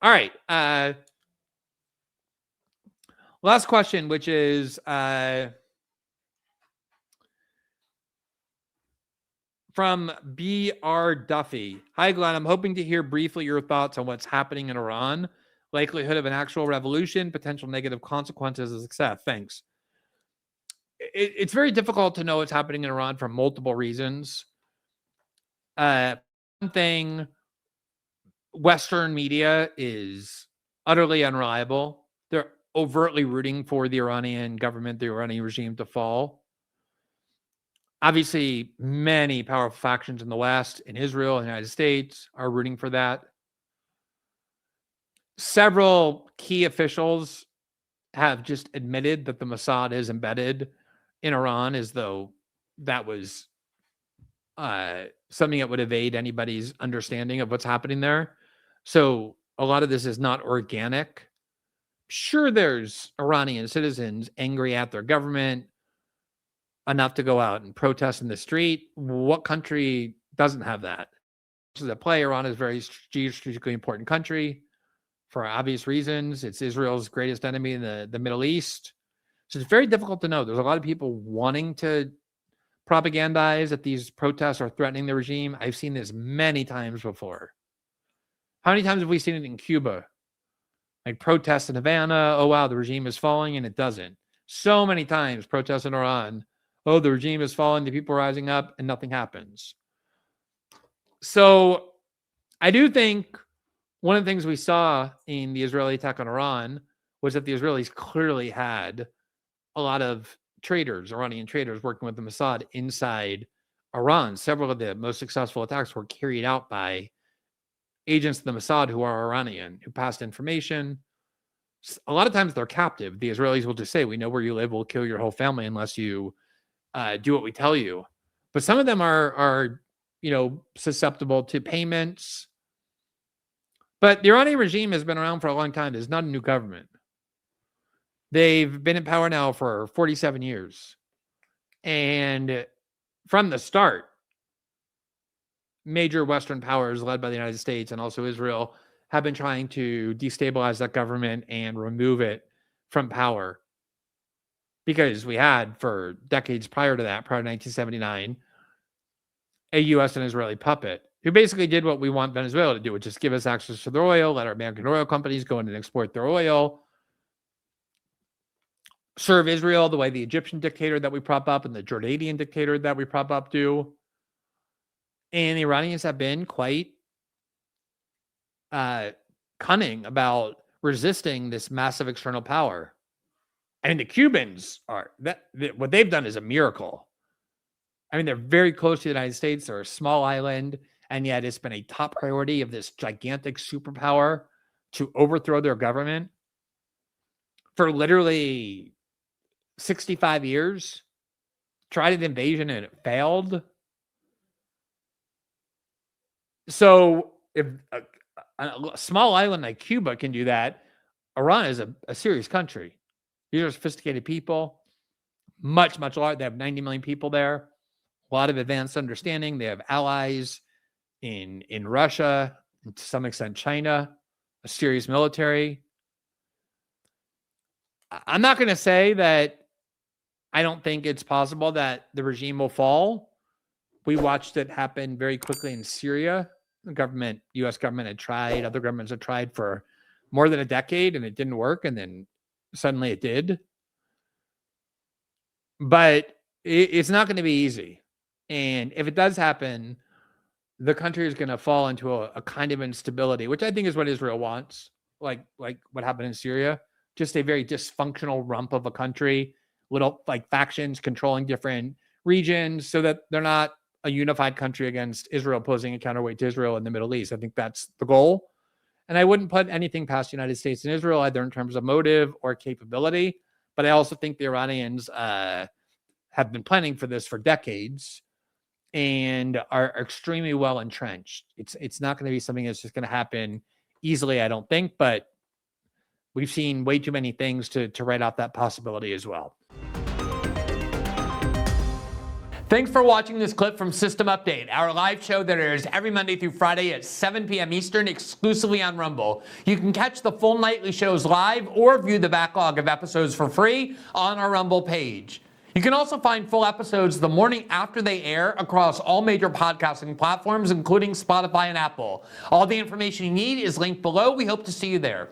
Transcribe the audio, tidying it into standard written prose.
All right. Last question, which is from B.R. Duffy. Hi, Glenn. I'm hoping to hear briefly your thoughts on what's happening in Iran, likelihood of an actual revolution, potential negative consequences of success. Thanks. It's very difficult to know what's happening in Iran for multiple reasons. One thing, Western media is utterly unreliable. They're overtly rooting for the Iranian government, the Iranian regime to fall. Obviously, many powerful factions in the West, in Israel, and the United States are rooting for that. Several key officials have just admitted that the Mossad is embedded in Iran, as though that was something that would evade anybody's understanding of what's happening there. So a lot of this is not organic. Sure, there's Iranian citizens angry at their government enough to go out and protest in the street. What country doesn't have that? This is a play. Iran is a very strategically important country for obvious reasons. It's Israel's greatest enemy in the Middle East. So it's very difficult to know. There's a lot of people wanting to propagandize that these protests are threatening the regime. I've seen this many times before. How many times have we seen it in Cuba? Like protests in Havana, oh wow, the regime is falling, and it doesn't. So many times protests in Iran, oh, the regime is falling, the people are rising up, and nothing happens. So I do think one of the things we saw in the Israeli attack on Iran was that the Israelis clearly had a lot of traders, Iranian traders, working with the Mossad inside Iran. Several of the most successful attacks were carried out by agents of the Mossad who are Iranian, who passed information. A lot of times they're captive. The Israelis will just say, we know where you live, we'll kill your whole family unless you do what we tell you. But some of them are susceptible to payments. But the Iranian regime has been around for a long time. It's not a new government. They've been in power now for 47 years. And from the start, major Western powers led by the United States and also Israel have been trying to destabilize that government and remove it from power. Because we had, for decades prior to that, prior to 1979, a U.S. and Israeli puppet who basically did what we want Venezuela to do, which is give us access to their oil, let our American oil companies go in and export their oil, serve Israel the way the Egyptian dictator that we prop up and the Jordanian dictator that we prop up do. And the Iranians have been quite cunning about resisting this massive external power. I mean, the Cubans what they've done is a miracle. I mean, they're very close to the United States. They're a small island, and yet it's been a top priority of this gigantic superpower to overthrow their government for literally 65 years. Tried an invasion and it failed. So if a small island like Cuba can do that, Iran is a serious country. These are sophisticated people, much, much larger. They have 90 million people there, a lot of advanced understanding. They have allies in Russia, and to some extent China, a serious military. I'm not going to say that I don't think it's possible that the regime will fall. We watched it happen very quickly in Syria. The U.S. government had tried, other governments had tried for more than a decade, and it didn't work, and then suddenly it did. But it's not going to be easy. And if it does happen, the country is going to fall into a kind of instability, which I think is what Israel wants, like what happened in Syria. Just a very dysfunctional rump of a country, little like factions controlling different regions so that they're not a unified country against Israel, posing a counterweight to Israel in the Middle East. I think that's the goal. And I wouldn't put anything past the United States and Israel, either in terms of motive or capability. But I also think the Iranians have been planning for this for decades and are extremely well entrenched. It's not going to be something that's just going to happen easily, I don't think. But we've seen way too many things to write off that possibility as well. Thanks for watching this clip from System Update, our live show that airs every Monday through Friday at 7 p.m. Eastern exclusively on Rumble. You can catch the full nightly shows live or view the backlog of episodes for free on our Rumble page. You can also find full episodes the morning after they air across all major podcasting platforms, including Spotify and Apple. All the information you need is linked below. We hope to see you there.